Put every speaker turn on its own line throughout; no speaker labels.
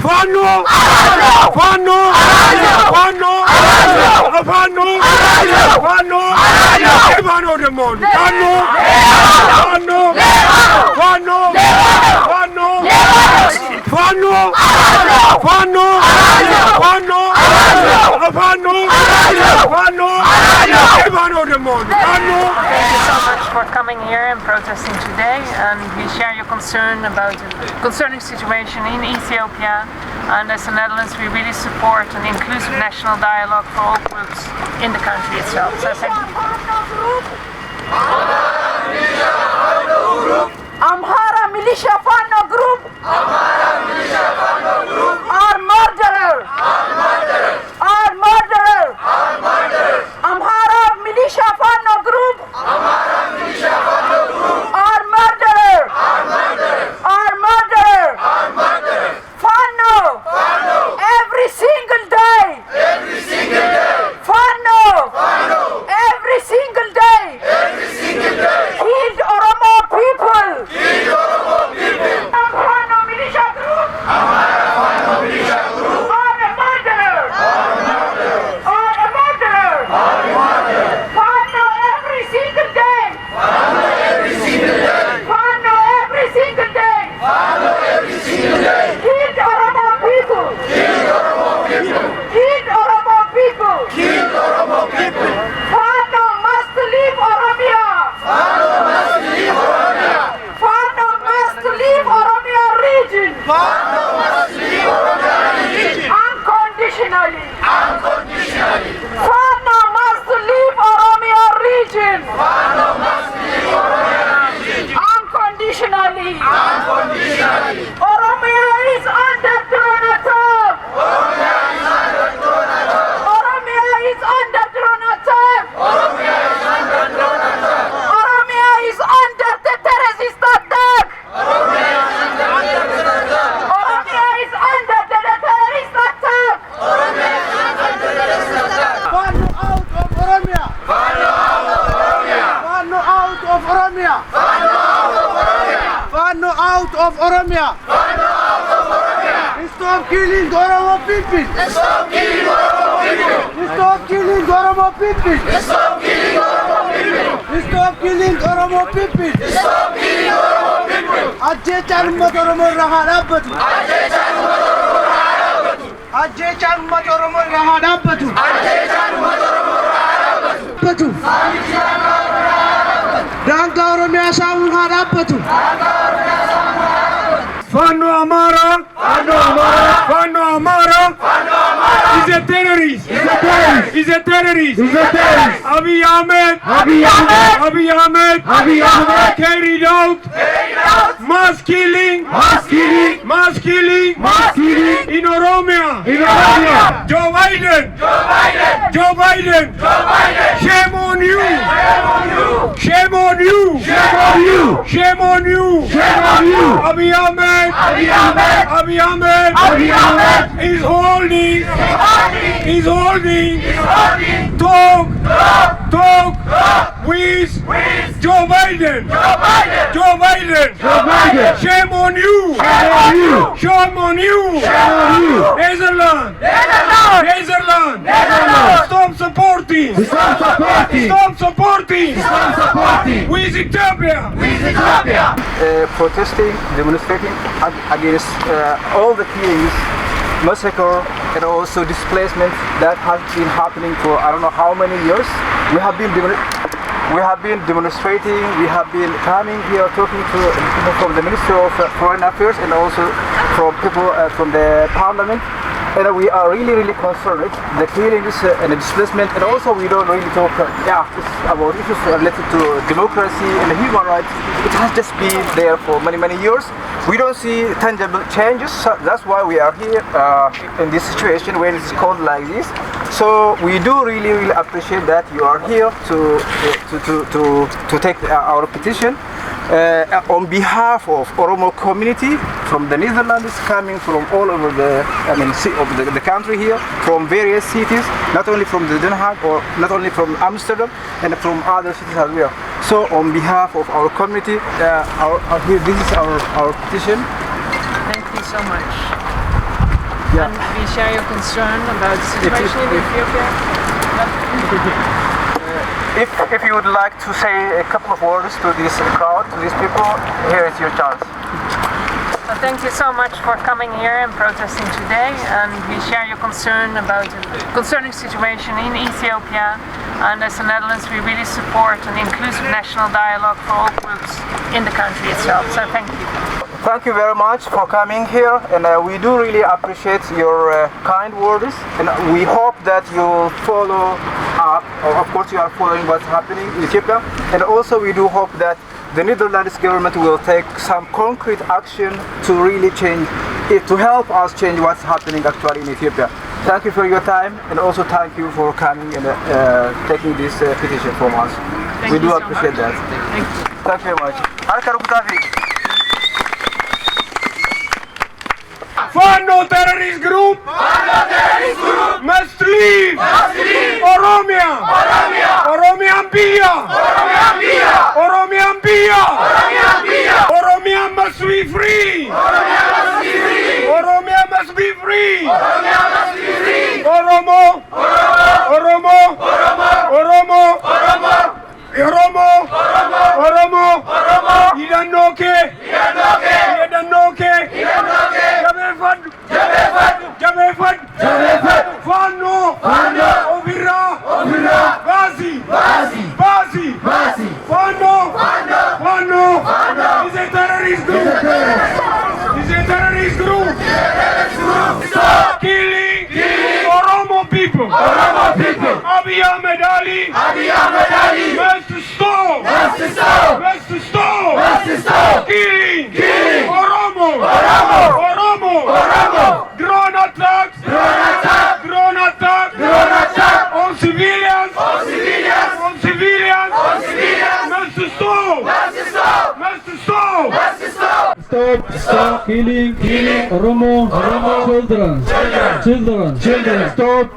Faannoo Faannoo Faannoo Faannoo Faannoo Faannoo demoon Faannoo Faannoo Faannoo Faannoo Faannoo Faannoo Faannoo Faannoo Faannoo demoon Faannoo.
Thank you so much for coming here and protesting today, and we share your concern about the concerning situation in Ethiopia. And as the Netherlands, we really support an inclusive national dialogue for all groups in the country itself. So thank you.
Amhara militia Faannoo group are murderers. Amhara militia Faannoo group are murderers. Faannoo every single day. Faannoo every single day. Killed Oromo people. Faannoo militia group are a murderer. Faannoo every single day. Faannoo every single day. Killed Oromo people. Killed Oromo people. Faannoo must leave Oromia. Faannoo must leave Oromia region. Unconditionally. Faannoo must leave Oromia region. Unconditionally. Oromia is under drone attack. Oromia is under drone attack. Oromia is under the terrorist attack. Oromia is under the terrorist attack.
Faannoo out of Oromia! Faannoo out of Oromia! Faannoo out of Oromia! Stop killing Oromo people! Stop killing Oromo people! Ajjechaan uummata Oromoo irraa haa dhaabbatu! Ajjechaan uummata Oromoo irraa haa dhaabbatu! Daangaa Oromiyaa saamuun haa dhaabbatu!
Faannoo Amaaraa Faannoo Amaaraa is a terrorist. Abiy Ahmed carried out mass killing in Oromia. Joe Biden, shame on you. Abiy Ahmed is holding talk with Joe Biden. Shame on you. Netherlands. Stop supporting. With Ethiopia.
Protesting, demonstrating against all the killings, massacre, and also displacement that has been happening for I don't know how many years. We have been demonstrating. We have been coming here talking to people from the Ministry of Foreign Affairs and also from people from the Parliament. And we are really concerned the killings and the displacement, and also we don't really talk about issues related to democracy and human rights. It has just been there for many years. We don't see tangible changes, so that's why we are here in this situation when it's called like this. So we do really appreciate that you are here to take our petition on behalf of Oromo community from the Netherlands, coming from all over the country here, from various cities, not only from the Den Haag or not only from Amsterdam and from other cities as well. So on behalf of our community, this is our petition.
Thank you so much. we share your concern about the situation in Ethiopia.
If you would like to say a couple of words to this crowd, to these people, here is your chance.
So thank you so much for coming here and protesting today, and we share your concern about the concerning situation in Ethiopia, and as the Netherlands we really support an inclusive national dialogue for all groups in the country itself, so thank you.
Thank you very much for coming here, and we do really appreciate your kind words, and we hope that you follow up, or of course you are following what's happening in Ethiopia, and also we do hope that the Netherlands government will take some concrete action to really change it, to help us change what's happening actually in Ethiopia. Thank you for your time, and also thank you for coming and taking this petition from us.
Thank
we
you
do
so
appreciate
much.
that.
Thank you.
Thank you very much. Harka rukutafi.
Faannoo terrorist group must leave Oromia. Oromian biyya. Oromia must be free. Oromia must be free. Oromo. Idannoke. Jabeeffadhu. Faannoo. Ofirraa. Baasi. Faannoo. Is a terrorist group. Stop killing Oromo people. Abiy Ahmed Ali must stop killing Oromo. Drone attacks on civilians must stop.
Stop killing Oromo children.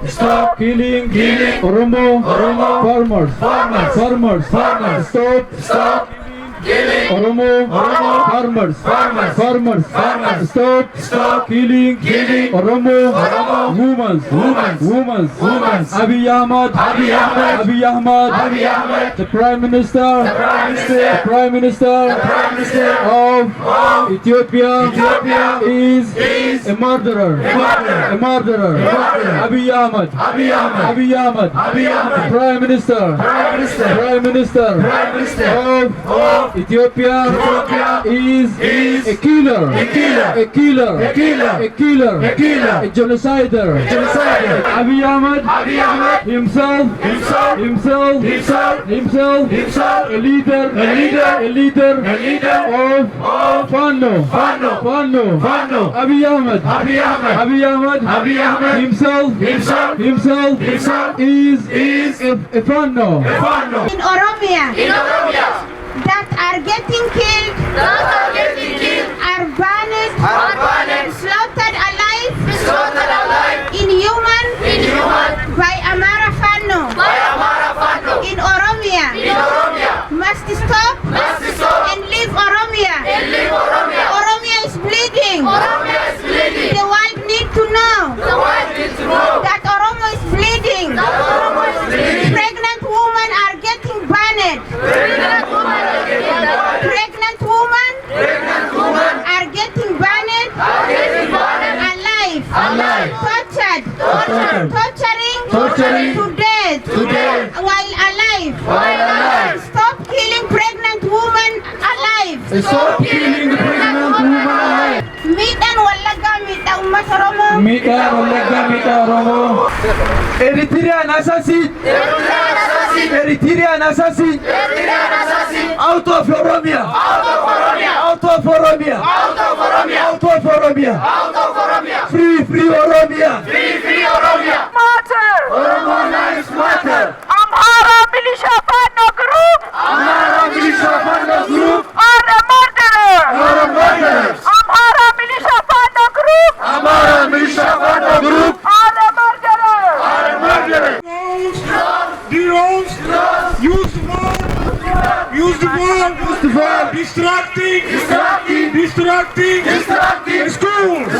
Stop killing Oromo farmers. Stop Oromo farmers. Stop killing Oromo women. Abiy Ahmed, the Prime Minister of Ethiopia is a murderer. Abiy Ahmed, the Prime Minister of Ethiopia is a killer, a genocider. Abiy Ahmed himself, a leader of Faannoo. Abiy Ahmed himself is a Faannoo.
In Oromia that are getting killed, are banned, slaughtered alive, inhuman, by Amara Faannoo. In Oromia, must stop and leave Oromia. Oromia is bleeding. The world need to know that Oromo is bleeding. Pregnant women are getting banned. Pregnant women are getting banned alive. Torturing to death while alive. Stop killing pregnant women alive. Miidhaan Wallaggaa miidhaa uummata Oromoo.
Eritrean assassin. Out of Oromia. Free Oromia.
Matter.
Oromo lives matter.
Amhara militia Faannoo group are a murderer. Amhara militia Faannoo group are a murderer.
Drones use the war distracting schools.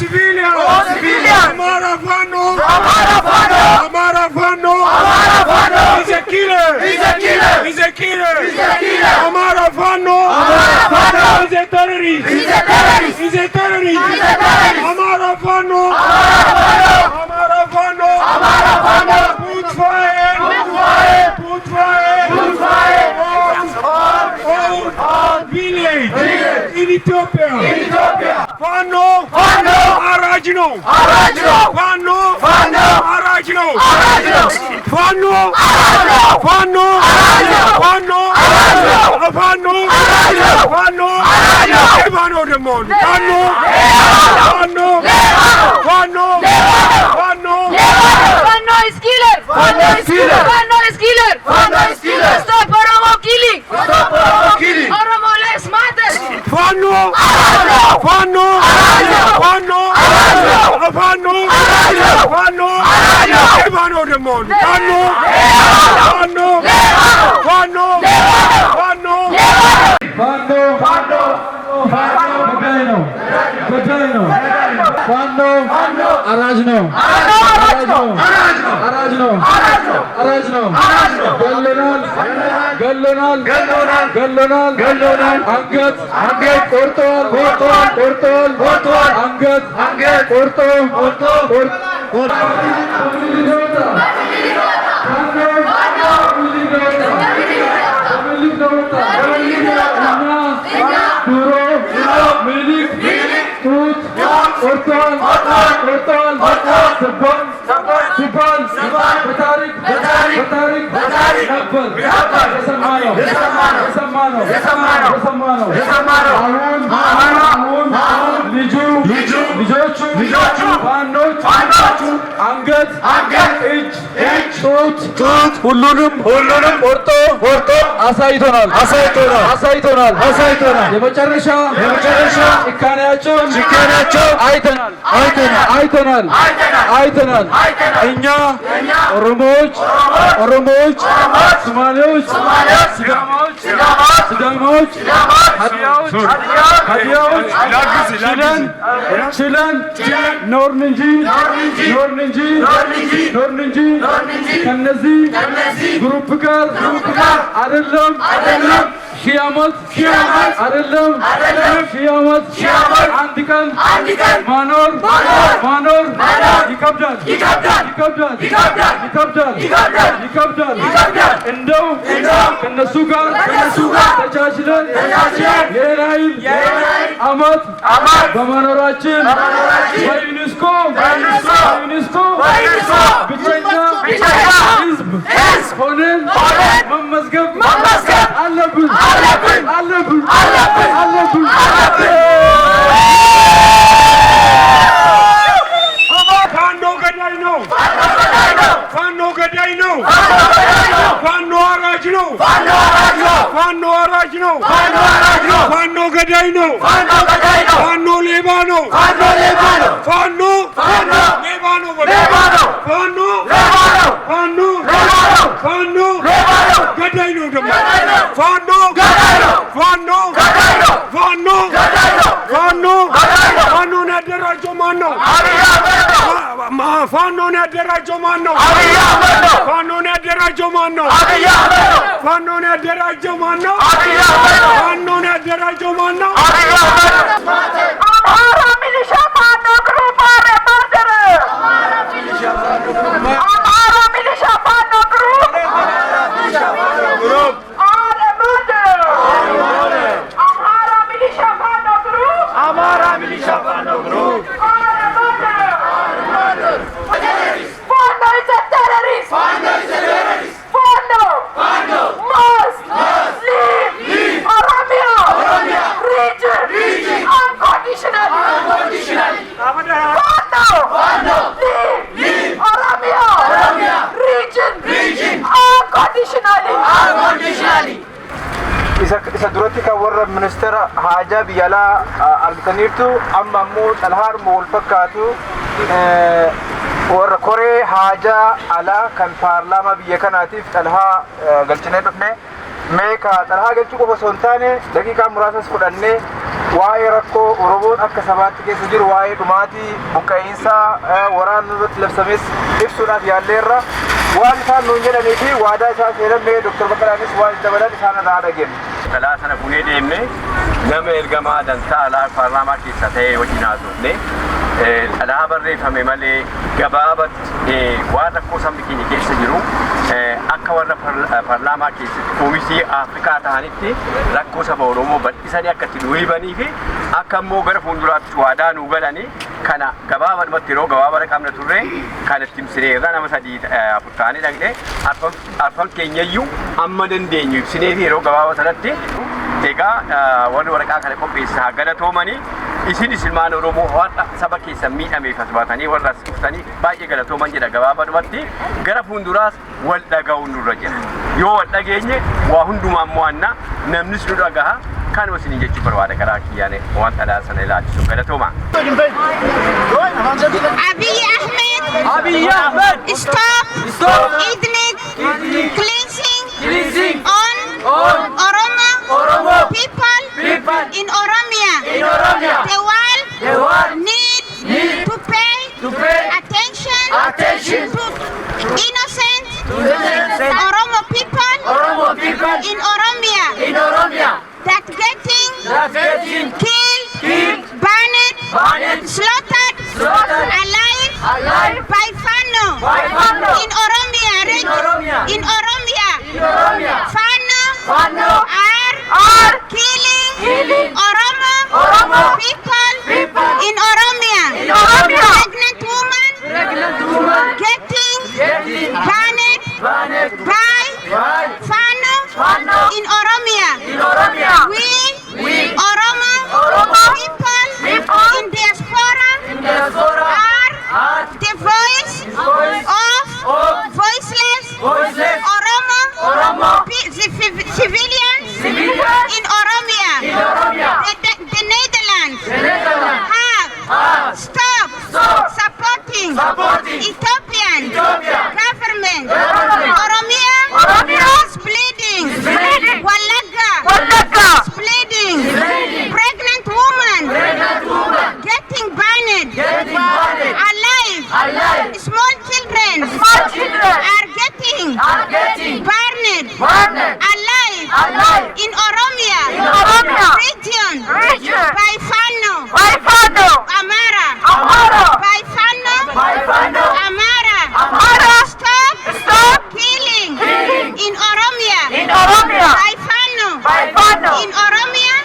civilians.
All civilians.
Amara Faannoo.
Amaara Faannoo.
Amara Faannoo.
Amaara Faannoo.
He's a killer.
He's a killer.
He's a killer.
He's a killer.
Amara Faannoo.
Amaara Faannoo.
He's a terrorist.
He's a terrorist.
He's a terrorist.
He's a terrorist.
Amara Faannoo.
Amaara
Amara
Faannoo.
Faannoo.
Amaara Faannoo.
Put fire.
Put fire.
Put fire.
Put fire.
All village in Ethiopia.
Ethiopia.
Faannoo.
Faannoo.
Arajno.
Arajno.
Faannoo.
Faannoo.
Arajno.
Arajno.
Faannoo.
Arajno.
Faannoo.
Arajno.
Faannoo.
Arajno.
Faannoo.
Arajno.
Faannoo.
Arajno.
Faannoo demon. Faannoo. Faannoo. Faannoo. Faannoo.
Faannoo is killer!
Faannoo is killer.
Faannoo is killer!
Faannoo is killer.
Stop Oromo killing!
Stop Oromo killing.
Oromo lives matter!
Faannoo. Faannoo. Faannoo. Faannoo. Faannoo. Faannoo demon. Faannoo. Faannoo. Faannoo. Faannoo.
Faannoo. Faannoo. Faannoo. Faannoo. Faannoo. Arajno. Arajno. Arajno. Arajno. Gallonal. Gallonal. Gallonal. Gallonal. Angat. Angat. Kortol. Kortol. Kortol. Kortol. Angat. Angat. Kortol. Kortol. Kortol. ሁሉንም ወርጦ አሳይቶናል። የመጨረሻ ጭካኔያቸው አይተናል። እኛ ኦሮሞዎች፣ ሶማሌዎች፣ ሲዳማዎች፣ ሀዲያዎች ችለን ኖርን እንጂ ከነዚህ ግሩፕ ጋር አይደለም ሺህ ዓመት አይደለም ሺህ ዓመት አንድ ቀን ማኖር ይከብዳል። እንደው ከነሱ ጋር ተቻችለን ይህን ያህል ዓመት በመኖራችን በዩኔስኮ ብቸኛ ሕዝብ ሆነን መመዝገብ አለብን።
Faannoo ገዳይ ነው። Faannoo ገዳይ ነው። Faannoo አራጅ ነው። Faannoo አራጅ ነው። Faannoo ገዳይ ነው። Faannoo ሌባ ነው። Faannoo ሌባ ነው። Faannoo ገዳይ ነው ደግሞ Faannoo ያደራጀው ማን ነው? ፋኖን ያደራጀው ማን ነው? ፋኖን ያደራጀው ማን ነው? ፋኖን ያደራጀው ማን ነው? ፋኖን ያደራጀው ማን ነው?
Amara militia Faannoo group are a murderer! Amara militia Faannoo group are a murderer! Amara militia Faannoo group are a murderer! Faannoo is a terrorist! Faannoo must leave Oromia region unconditionally! Faannoo leave Oromia region unconditionally!
isa duratti kan warra ministeera haajaa biyyaalaa argataniirtu amma ammoo xalhaan wal fakkaatu warra koree haajaa alaa kan paarlaamaa biyya kanaatiif xalhaa galchinee dhufne meeqa xalhaa galchuu qofa osoo hin taane daqiiqaa muraasas fudhannee waa'ee rakkoo Oromoon akka sabaatti keessa jiru waa'ee dhumaatii buqqa'iinsaa waraana irratti labsames ibsuudhaaf yaalleerra waan isaan nuun jedhanii fi waadaa isaan seenamee Dr. Baqqalaanis waan dabalan isaan irraa dhageenye.
Talaa sana fuunee deemne nama ergamaa dantaa alaa paarlaamaa keessa ta'ee wajjin haasofne talaa barreeffame malee gabaabatti waan rakkoo sabni keenya keessa jiru akka warra paarlaamaa keessatti koomisii Afrikaa ta'anitti rakkoo saba Oromoo bal'isanii akka itti du'ibanii fi akka immoo gara fuulduraatti waadaa nuu galanii kana gabaabadhumatti yeroo gabaabaa qabna turre kan itti ibsineerra nama sadii afur ta'anii dhaqne arfan keenyayyuu amma dandeenyu ibsinee fi yeroo gabaabaa sanatti egaa warri waraqaa kana qopheessaa galatoomanii isinis ilmaan Oromoo har'a saba keessa miidhameef as baatanii warra as dhuftanii baay'ee galatooman jedha gabaabadhumatti gara fuulduraas wal dhaga'uun nurra jira yoo wal dhageenye waa hundumaa mo'anna namnis nu dhagaha kanuma isin jechuu barbaada karaa kiyyaane waan talaa sana ilaalchisu galatooma.
Abiy Ahmed stop ethnic cleansing on Oromo people in Oromia. The world need to pay attention to innocent Oromo people in Oromia that getting killed, burned, slaughtered alive by Faannoo in Oromia. Faannoo are killing Oromo people in Oromia. Pregnant woman getting burned by Faannoo in Oromia. We Oromo people in diaspora are the voice of voiceless Oromo civilians in Oromia. The Netherlands have stopped supporting Ethiopian government. Oromia is bleeding. Walaga is bleeding. Pregnant woman getting burned alive. Small children are getting burned alive in Oromia region by Faannoo Amaaraa by Faannoo Amaaraa. Stop killing in Oromia by Faannoo in Oromia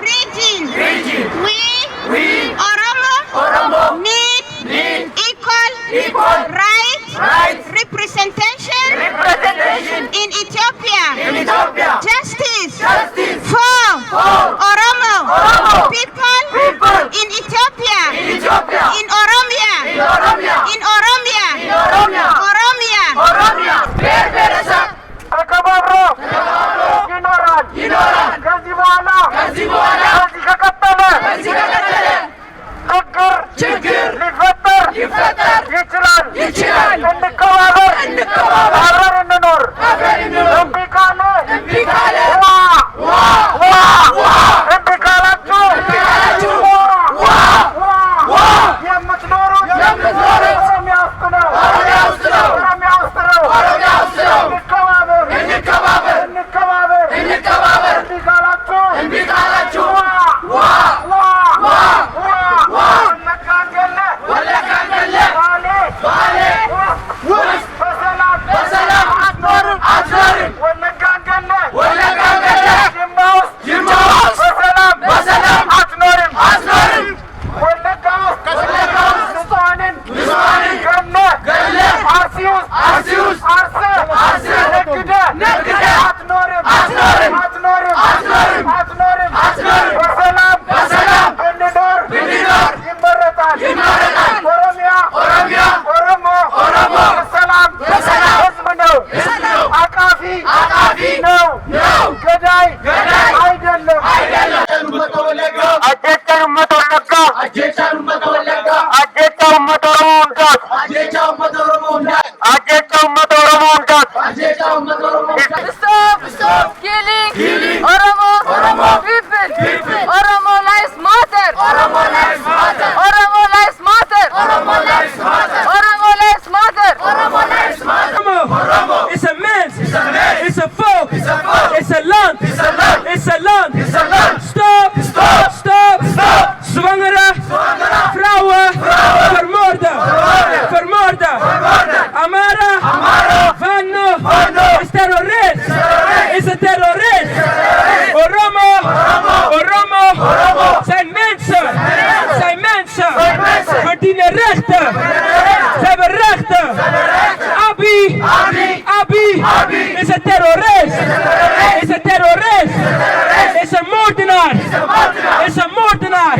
region. We Oromo need equal right representation in Ethiopia. Justice for Oromo people in Ethiopia. In Oromia.
is een land, is een land. Stop, stop, stop, stop. Zwangere vrouwen vermoorden, vermoorden. Amara, Faannoo is terrorist, is een terrorist. Oromo, Oromo zijn mensen, zijn mensen. Verdienen rechten, ze hebben rechten. Abi is een terrorist, is een terrorist, is een moordenaar, is een moordenaar.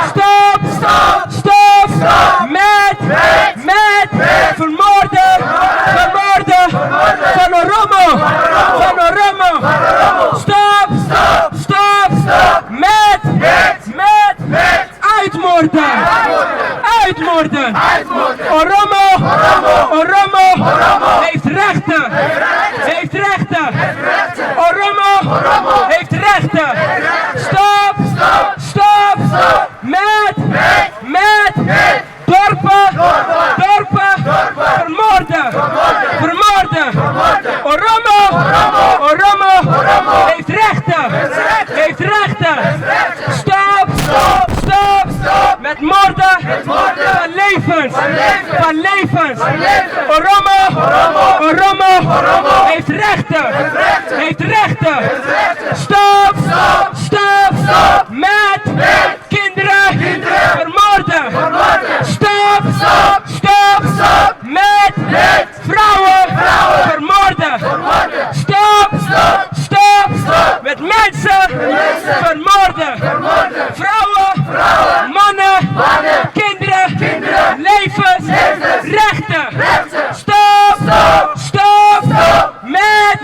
Stop, stop, stop, met vermoorden, vermoorden van Oromo, van Oromo. Stop, stop, stop, met uitmoorden, uitmoorden. Oromo heeft rechten, heeft rechten. Oromo heeft rechten. Stop, stop, met dorpen, vermoorden, vermoorden. Oromo heeft rechten, heeft rechten. Stop, stop, met moorden van levens, van levens. Oromo heeft rechten, heeft rechten. Stop, stop, met kinderen vermoorden. Stop, stop, met vrouwen vermoorden. Stop, stop, met mensen vermoorden. Vrouwen, mannen, kinderen, levens, rechten. Stop, stop, met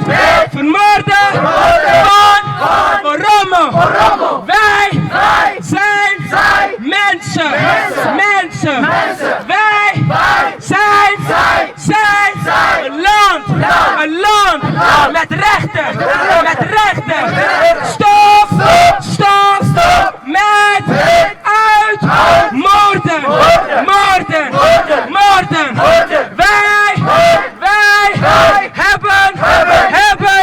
vermoorden van Oromo. Wij zijn mensen, mensen. Wij zijn een land met rechten, met rechten. Stop, stop, met uitmoorden, moorden. Wij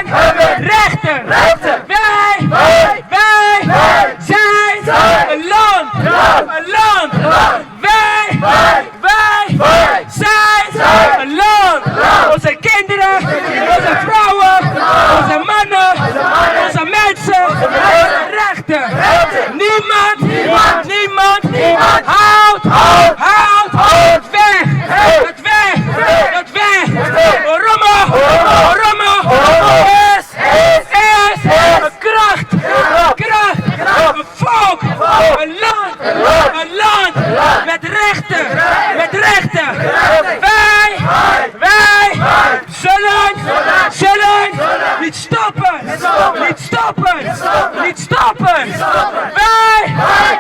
hebben rechten. Wij zijn een land. Wij zijn een land. Onze kinderen, onze vrouwen, onze mannen, onze mensen hebben rechten. Niemand houdt het weg. Oromo is een kracht, een volk, een land met rechten. Wij zullen niet stoppen. Wij